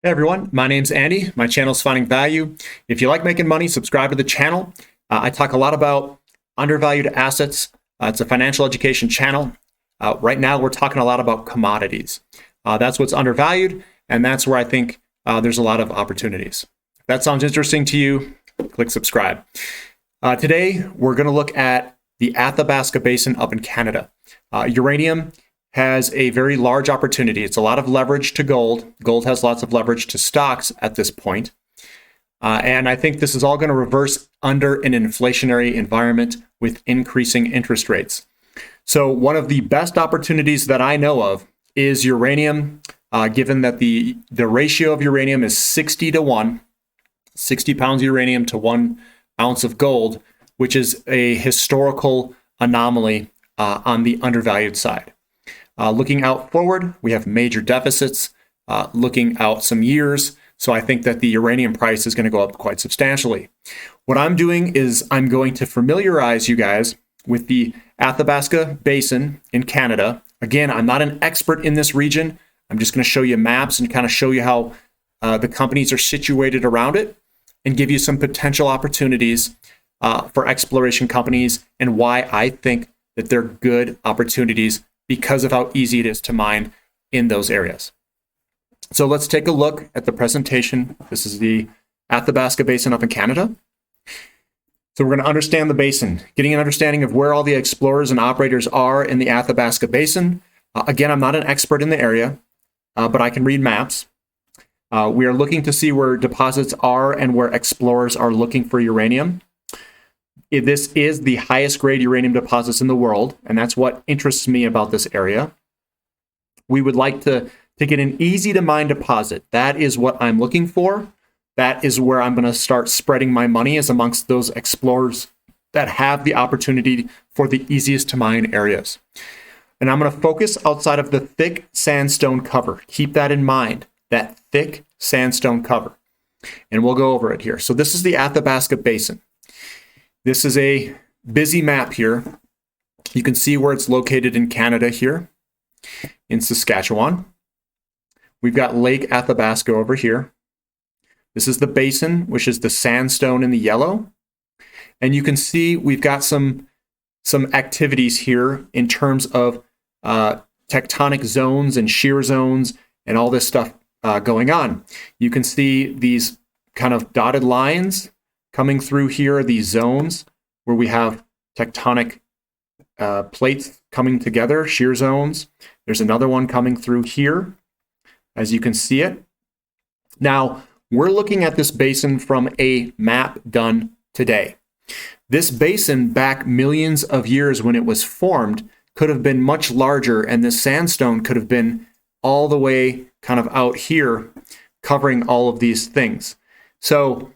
Hey everyone, my name's Andy. My channel's Finding Value. If you like making money, subscribe to the channel. I talk a lot about undervalued assets. It's a financial education channel. Right now, we're talking a lot about commodities. That's what's undervalued, and that's where I think there's a lot of opportunities. If that sounds interesting to you, click subscribe. Today, we're going to look at the Athabasca Basin up in Canada. Uranium has a very large opportunity. It's a lot of leverage to gold. Gold has lots of leverage to stocks at this point. And I think this is all going to reverse under an inflationary environment with increasing interest rates. So one of the best opportunities that I know of is uranium, given that the ratio of uranium is 60 to 1, 60 pounds of uranium to 1 ounce of gold, which is a historical anomaly on the undervalued side. Looking out forward, we have major deficits. Looking out some years, so I think that the uranium price is going to go up quite substantially. What I'm doing is I'm going to familiarize you guys with the Athabasca Basin in Canada. Again, I'm not an expert in this region. I'm just going to show you maps and kind of show you how the companies are situated around it and give you some potential opportunities for exploration companies and why I think that they're good opportunities because of how easy it is to mine in those areas. So let's take a look at the presentation. This is the Athabasca Basin up in Canada. So we're going to understand the basin, getting an understanding of where all the explorers and operators are in the Athabasca Basin. Again, I'm not an expert in the area, but I can read maps. We are looking to see where deposits are and where explorers are looking for uranium. This is the highest grade uranium deposits in the world, and that's what interests me about this area. We would like to get an easy to mine deposit. That is what I'm looking for. That is where I'm going to start spreading my money, is amongst those explorers that have the opportunity for the easiest to mine areas. And I'm going to focus outside of the thick sandstone cover. Keep that in mind, that thick sandstone cover. And we'll go over it here. So this is the Athabasca Basin. This is a busy map here. You can see where it's located in Canada here, in Saskatchewan. We've got Lake Athabasca over here. This is the basin, which is the sandstone in the yellow. And you can see we've got some activities here in terms of tectonic zones and shear zones and all this stuff going on. You can see these kind of dotted lines coming through here, these zones where we have tectonic plates coming together, shear zones. There's another one coming through here, as you can see it. Now, we're looking at this basin from a map done today. This basin, back millions of years when it was formed, could have been much larger, and this sandstone could have been all the way kind of out here, covering all of these things. So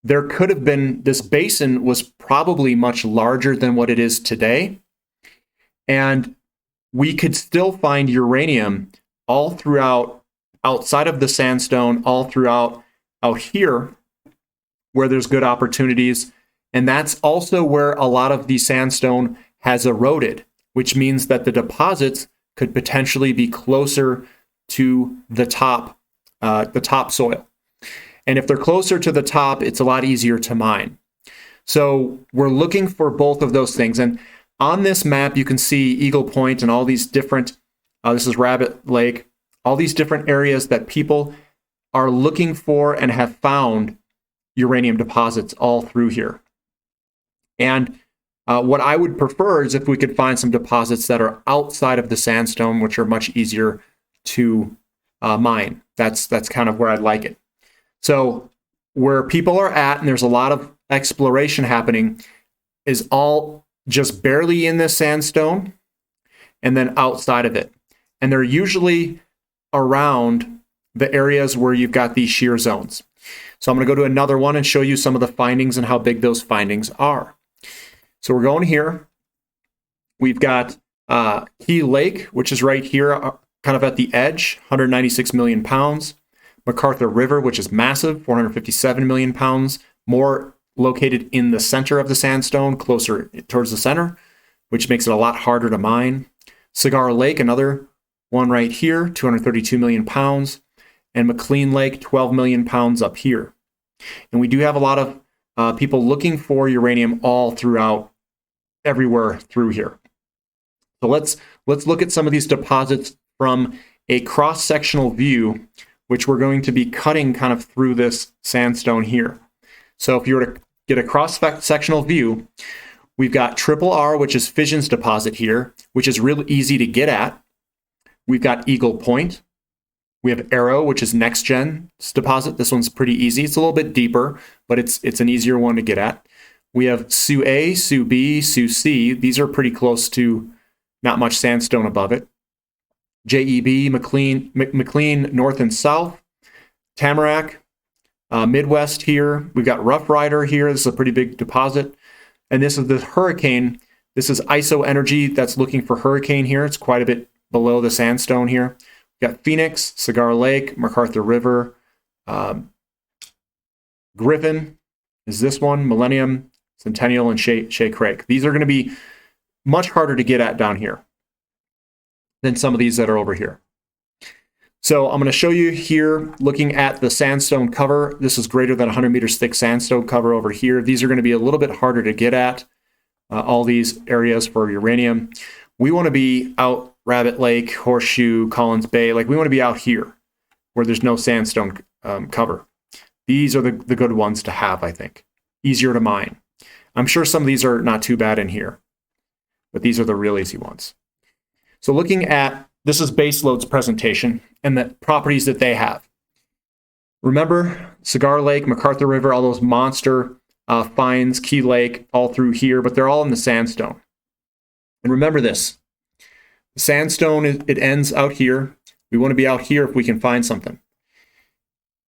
there could have been, this basin was probably much larger than what it is today. And we could still find uranium all throughout, outside of the sandstone, all throughout out here, where there's good opportunities. And that's also where a lot of the sandstone has eroded, which means that the deposits could potentially be closer to the top soil. And if they're closer to the top, it's a lot easier to mine. So we're looking for both of those things. And on this map, you can see Eagle Point and all these different, this is Rabbit Lake, all these different areas that people are looking for and have found uranium deposits all through here. And what I would prefer is if we could find some deposits that are outside of the sandstone, which are much easier to mine. That's kind of where I'd like it. So where people are at, and there's a lot of exploration happening, is all just barely in this sandstone and then outside of it. And they're usually around the areas where you've got these shear zones. So I'm going to go to another one and show you some of the findings and how big those findings are. So we're going here. We've got Key Lake, which is right here, kind of at the edge, 196 million pounds. MacArthur River, which is massive, 457 million pounds, more located in the center of the sandstone, closer towards the center, which makes it a lot harder to mine. Cigar Lake, another one right here, 232 million pounds. and McLean Lake, 12 million pounds up here. And we do have a lot of people looking for uranium all throughout, everywhere through here. So let's look at some of these deposits from a cross-sectional view, which we're going to be cutting kind of through this sandstone here. So if you were to get a cross-sectional view, we've got Triple R, which is Fission's deposit here, which is real easy to get at. We've got Eagle Point. We have Arrow, which is NextGen's deposit. This one's pretty easy. It's a little bit deeper, but it's an easier one to get at. We have Sioux A, Sioux B, Sioux C. These are pretty close to not much sandstone above it. JEB, McLean North and South, Tamarack, Midwest here. We've got Rough Rider here. This is a pretty big deposit. And this is the Hurricane. This is ISO Energy that's looking for Hurricane here. It's quite a bit below the sandstone here. We've got Phoenix, Cigar Lake, MacArthur River, Griffin is this one, Millennium, Centennial, and Shea Creek. These are going to be much harder to get at down here than some of these that are over here. So I'm going to show you here, looking at the sandstone cover. This is greater than 100 meters thick sandstone cover over here. These are going to be a little bit harder to get at, all these areas for uranium. We want to be out Rabbit Lake, Horseshoe, Collins Bay. Like we want to be out here where there's no sandstone cover. These are the good ones to have, I think. Easier to mine. I'm sure some of these are not too bad in here, but these are the real easy ones. So looking at, this is Baseload's presentation and the properties that they have. Remember, Cigar Lake, MacArthur River, all those monster finds, Key Lake, all through here, but they're all in the sandstone. And remember this, the sandstone, it ends out here. We want to be out here if we can find something.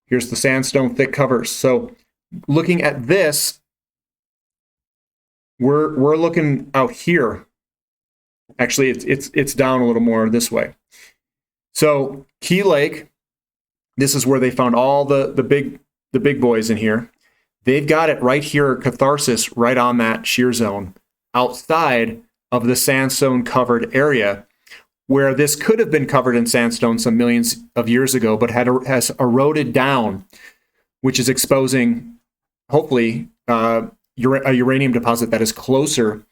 Here's the sandstone thick covers. So looking at this, we're looking out here. Actually, it's down a little more this way. So Key Lake, this is where they found all the big boys in here. They've got it right here, Catharsis, right on that shear zone, outside of the sandstone covered area, where this could have been covered in sandstone some millions of years ago, but has eroded down, which is exposing, hopefully, a uranium deposit that is closer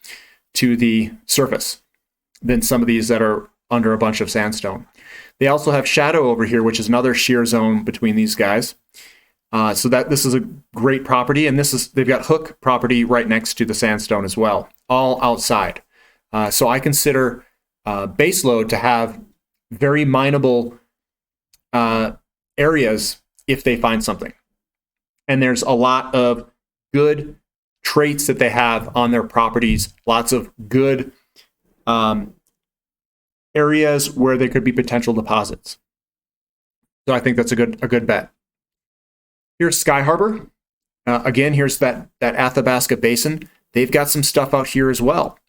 to the surface than some of these that are under a bunch of sandstone. They also have Shadow over here, which is another shear zone between these guys. So that this is a great property, and they've got Hook property right next to the sandstone as well, all outside. So I consider Baseload to have very mineable areas if they find something. And there's a lot of good traits that they have on their properties, lots of good areas where there could be potential deposits. So I think that's a good bet. Here's Sky Harbor. Again, here's that Athabasca Basin. They've got some stuff out here as well.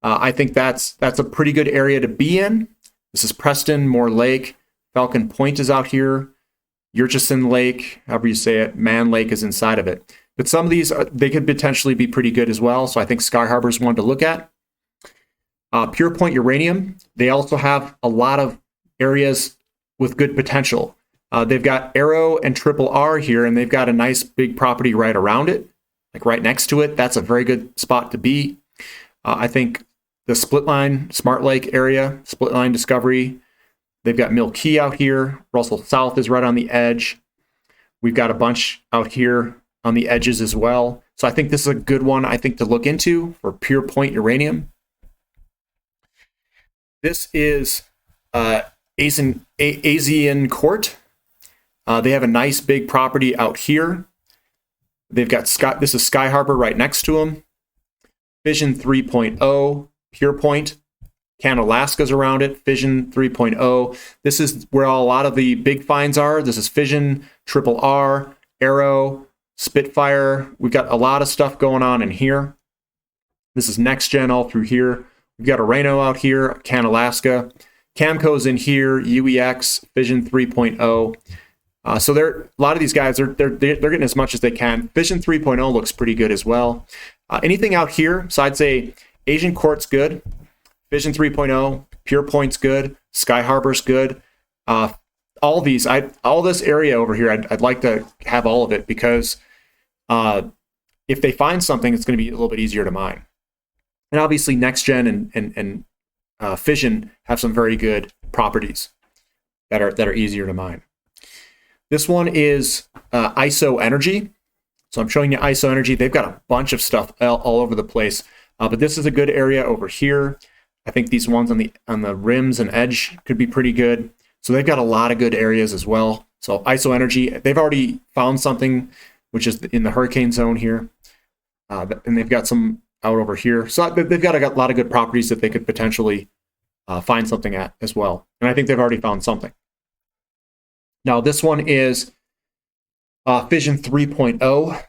I think that's a pretty good area to be in. This is Preston, Moore Lake. Falcon Point is out here. Yurchison Lake, however you say it. Man Lake is inside of it. But some of these, they could potentially be pretty good as well. So I think Sky Harbor is one to look at. Pure Point Uranium, they also have a lot of areas with good potential. They've got Arrow and Triple R here, and they've got a nice big property right around it, like right next to it. That's a very good spot to be. I think the Split Line, Smart Lake area, Split Line Discovery, they've got Mill Key out here. Russell South is right on the edge. We've got a bunch out here on the edges as well. So I think this is a good one, I think, to look into for Pure Point Uranium. This is Asian Court. They have a nice big property out here. They've got this is Sky Harbor right next to them. Fission 3.0, Pure Point. Alaska's around it, Fission 3.0. This is where a lot of the big finds are. This is Fission, Triple R, Arrow, Spitfire. We've got a lot of stuff going on in here. This is NextGen all through here. We've got Areno out here, Alaska. Camco's in here, UEX, Fission 3.0. So a lot of these guys, they're getting as much as they can. Fission 3.0 looks pretty good as well. Anything out here, so I'd say Asian Court's good. Fission 3.0, Pure Point's good. Sky Harbor's good. All all these, all this area over here, I'd like to have all of it, because if they find something, it's going to be a little bit easier to mine. And obviously, NextGen and Fission have some very good properties that are easier to mine. This one is ISO Energy. So I'm showing you ISO Energy. They've got a bunch of stuff all over the place, but this is a good area over here. I think these ones on the rims and edge could be pretty good. So they've got a lot of good areas as well. So ISO Energy, they've already found something, which is in the hurricane zone here, and they've got some out over here. So they've got a lot of good properties that they could potentially find something at as well. And I think they've already found something. Now this one is Fission 3.0.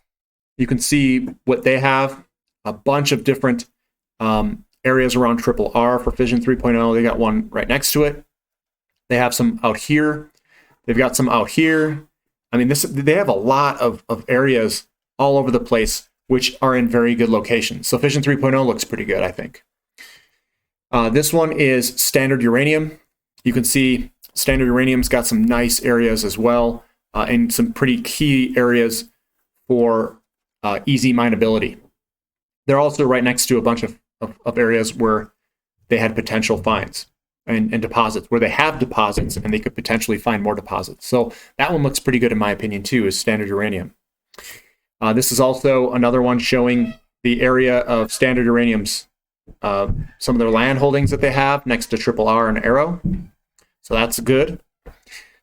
You can see what they have, a bunch of different areas around Triple R for Fission 3.0. They got one right next to it. They have some out here. They've got some out here. I mean, they have a lot of areas all over the place, which are in very good locations. So Fission 3.0 looks pretty good, I think. This one is Standard Uranium. You can see Standard Uranium's got some nice areas as well, and some pretty key areas for easy mineability. They're also right next to a bunch of areas where they had potential finds and deposits, where they have deposits and they could potentially find more deposits. So that one looks pretty good in my opinion too, is Standard Uranium. This is also another one showing the area of Standard Uranium's, some of their land holdings that they have next to Triple R and Arrow. So that's good.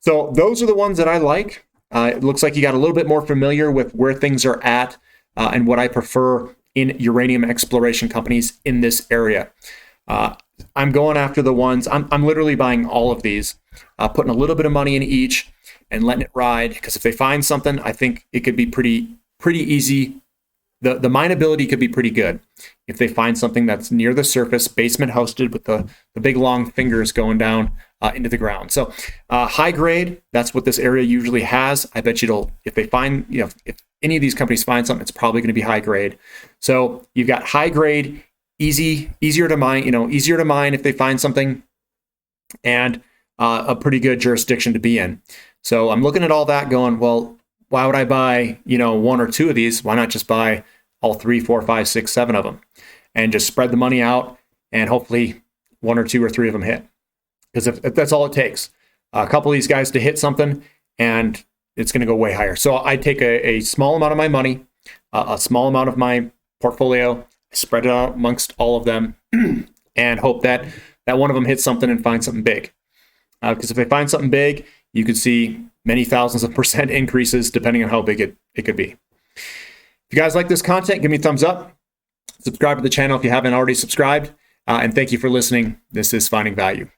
So those are the ones that I like. It looks like you got a little bit more familiar with where things are at and what I prefer in uranium exploration companies in this area. I'm going after the ones, I'm literally buying all of these, putting a little bit of money in each and letting it ride, because if they find something, I think it could be pretty easy. The mineability could be pretty good if they find something that's near the surface, basement hosted, with the big long fingers going down into the ground. So high grade, that's what this area usually has. I bet you if they find, if any of these companies find something, it's probably going to be high grade. So you've got high grade, easier to mine, easier to mine if they find something, and a pretty good jurisdiction to be in. So I'm looking at all that going, well, why would I buy, one or two of these? Why not just buy all 3, 4, 5, 6, 7 of them and just spread the money out, and hopefully 1 or 2 or 3 of them hit? Because if that's all it takes, a couple of these guys to hit something, and it's going to go way higher. So I take a small amount of my money, a small amount of my portfolio, spread it out amongst all of them, and hope that one of them hits something and finds something big. Because if they find something big, you could see many thousands of % increases depending on how big it could be. If you guys like this content, give me a thumbs up. Subscribe to the channel if you haven't already subscribed. And thank you for listening. This is Finding Value.